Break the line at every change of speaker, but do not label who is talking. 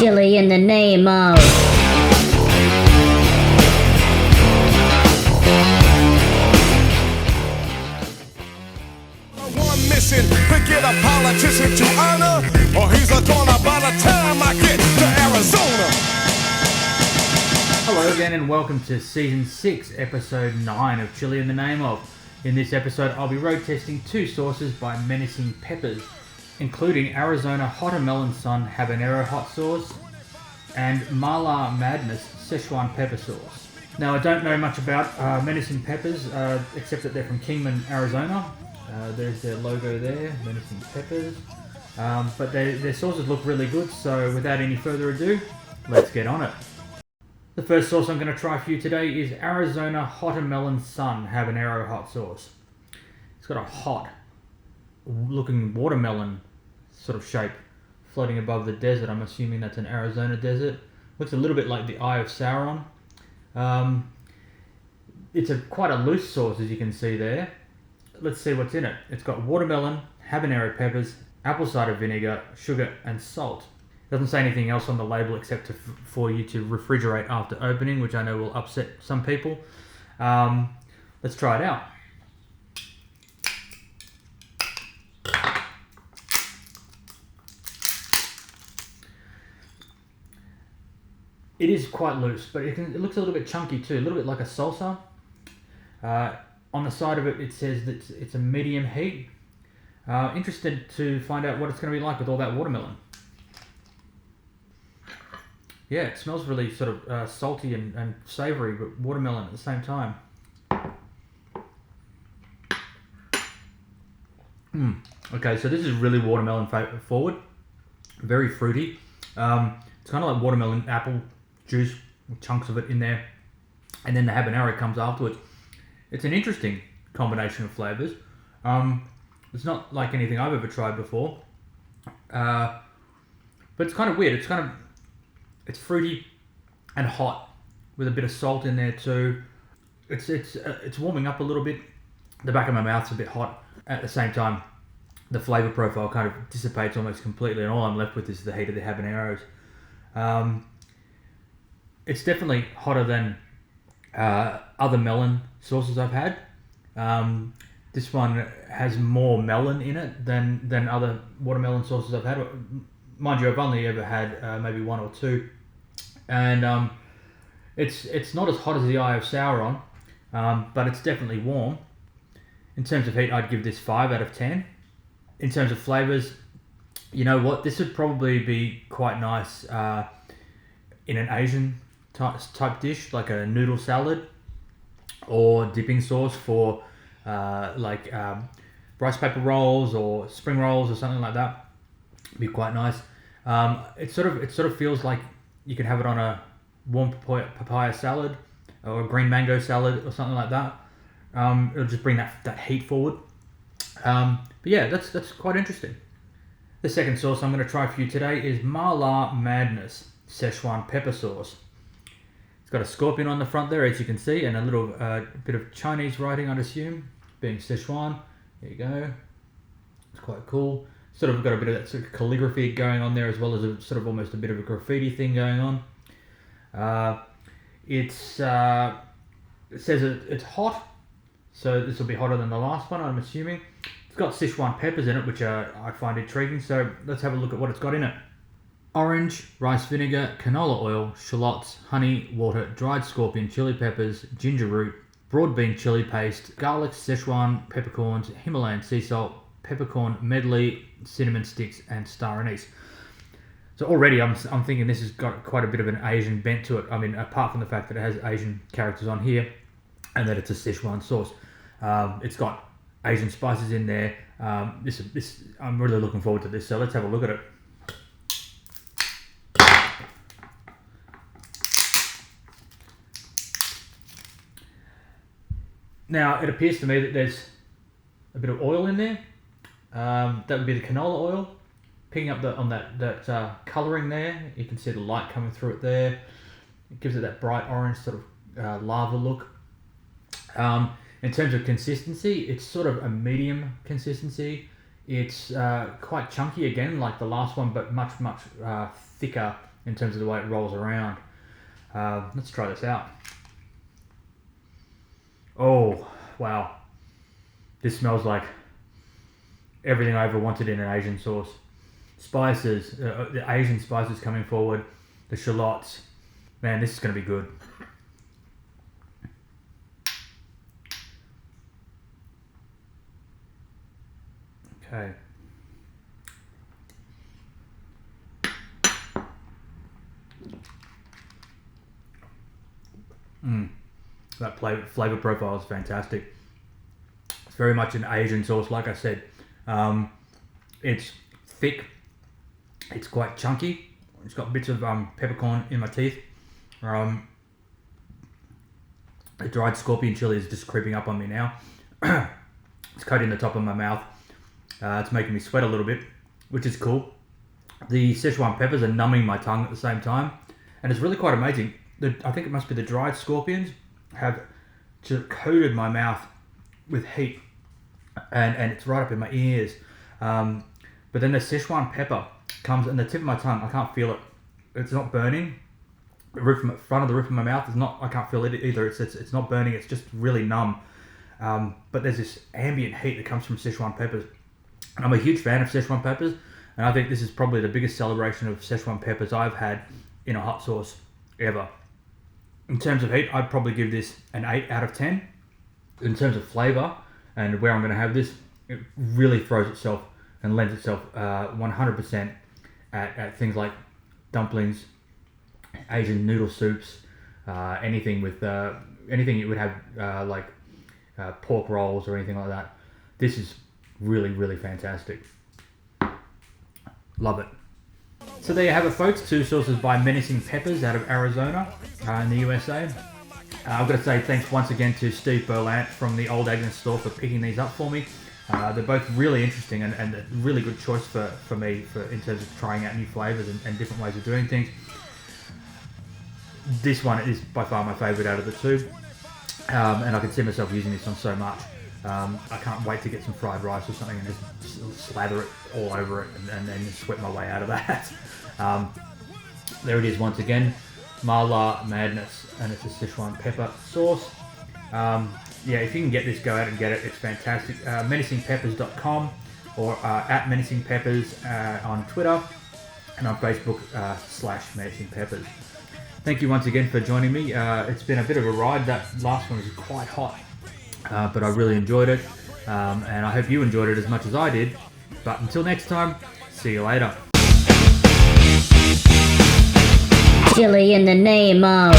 Chilli in the name of.
One mission to get a politician to honor, or he's a goner by the time I get to Arizona.
Hello again and welcome to Season 6, Episode 9 of Chilli in the Name of. In this episode I'll be road testing two sauces by Menacing Peppers, including Arizona HotterMelon Sun Habanero hot sauce and Mala Madness Szechuan pepper sauce. Now I don't know much about Menacing Peppers except that they're from Kingman, Arizona. There's their logo there, Menacing Peppers. But their sauces look really good, so without any further ado, let's get on it. The first sauce I'm going to try for you today is Arizona HotterMelon Sun Habanero hot sauce. It's got a hot looking watermelon sort of shape floating above the desert. I'm assuming that's an Arizona desert. Looks a little bit like the Eye of Sauron. It's quite a loose sauce, as you can see there. Let's see what's in it. It's got watermelon, habanero peppers, apple cider vinegar, sugar and salt. Doesn't say anything else on the label except for you to refrigerate after opening, which I know will upset some people. Let's try it out. It is quite loose, but it looks a little bit chunky too, a little bit like a salsa. On the side of it, it says that it's a medium heat. Interested to find out what it's going to be like with all that watermelon. Yeah, it smells really sort of salty and savoury, but watermelon at the same time. Okay, so this is really watermelon forward. Very fruity. It's kind of like watermelon apple juice, chunks of it in there. And then the habanero comes afterwards. It's an interesting combination of flavours. It's not like anything I've ever tried before. But it's kind of weird. It's fruity and hot with a bit of salt in there too. It's warming up a little bit. The back of my mouth's a bit hot. At the same time, the flavour profile kind of dissipates almost completely, and all I'm left with is the heat of the habaneros. It's definitely hotter than other melon sauces I've had. This one has more melon in it than other watermelon sauces I've had. Mind you, I've only ever had maybe one or two, and it's not as hot as the Eye of Sauron, but it's definitely warm. In terms of heat, I'd give this 5 out of 10. In terms of flavours, you know what? This would probably be quite nice in an Asian type dish, like a noodle salad, or dipping sauce for rice paper rolls or spring rolls or something like that. Be quite nice. It sort of feels like you could have it on a warm papaya salad or a green mango salad or something like that. It'll just bring that heat forward. But yeah, that's quite interesting. The second sauce I'm going to try for you today is Mala Madness Szechuan pepper sauce. It's got a scorpion on the front there, as you can see, and a little bit of Chinese writing, I'd assume, being Szechuan. There you go. It's quite cool. Sort of got a bit of that sort of calligraphy going on there, as well as a sort of almost a bit of a graffiti thing going on. It says it's hot, so this will be hotter than the last one, I'm assuming. It's got Szechuan peppers in it, which I find intriguing, so let's have a look at what it's got in it. Orange, rice vinegar, canola oil, shallots, honey, water, dried scorpion, chili peppers, ginger root, broad bean chili paste, garlic, Szechuan peppercorns, Himalayan sea salt, peppercorn medley, cinnamon sticks, and star anise. So already I'm thinking this has got quite a bit of an Asian bent to it. I mean, apart from the fact that it has Asian characters on here and that it's a Szechuan sauce. It's got Asian spices in there. This I'm really looking forward to this, so let's have a look at it. Now, it appears to me that there's a bit of oil in there. That would be the canola oil. Picking up on that colouring there, you can see the light coming through it there. It gives it that bright orange sort of lava look. In terms of consistency, it's sort of a medium consistency. It's quite chunky again, like the last one, but much thicker in terms of the way it rolls around. Let's try this out. Oh, wow. This smells like everything I ever wanted in an Asian sauce. Spices, the Asian spices coming forward, the shallots. Man, this is going to be good. Okay. That flavor profile is fantastic. It's very much an Asian sauce, like I said. It's thick. It's quite chunky. It's got bits of peppercorn in my teeth. The dried scorpion chili is just creeping up on me now. It's coating the top of my mouth. It's making me sweat a little bit, which is cool. The Szechuan peppers are numbing my tongue at the same time, and it's really quite amazing. I think it must be the dried scorpions have just coated my mouth with heat, and it's right up in my ears. But then the Szechuan pepper comes in the tip of my tongue. I can't feel it. It's not burning. The front of the roof of my mouth is not. I can't feel it either. It's not burning. It's just really numb. But there's this ambient heat that comes from Szechuan peppers. And I'm a huge fan of Szechuan peppers, and I think this is probably the biggest celebration of Szechuan peppers I've had in a hot sauce ever. In terms of heat, I'd probably give this an 8 out of 10. In terms of flavor and where I'm going to have this, it really throws itself and lends itself 100% at things like dumplings, Asian noodle soups, anything you would have like pork rolls or anything like that. This is really, really fantastic. Love it. So there you have it, folks. Two sauces by Menacing Peppers out of Arizona in the USA. I've got to say thanks once again to Steve Berlant from the Old Agnes store for picking these up for me. They're both really interesting and a really good choice for me in terms of trying out new flavors and different ways of doing things. This one is by far my favorite out of the two, and I can see myself using this on so much. I can't wait to get some fried rice or something and just slather it all over it and then sweat my way out of that. There it is once again, Mala Madness, and it's a Szechuan pepper sauce. Yeah, if you can get this, go out and get it. It's fantastic. MenacingPeppers.com or at Menacing Peppers on Twitter and on Facebook /Menacing Peppers. Thank you once again for joining me. It's been a bit of a ride. That last one was quite hot. But I really enjoyed it, and I hope you enjoyed it as much as I did. But until next time, see you later.
Chilli in the name of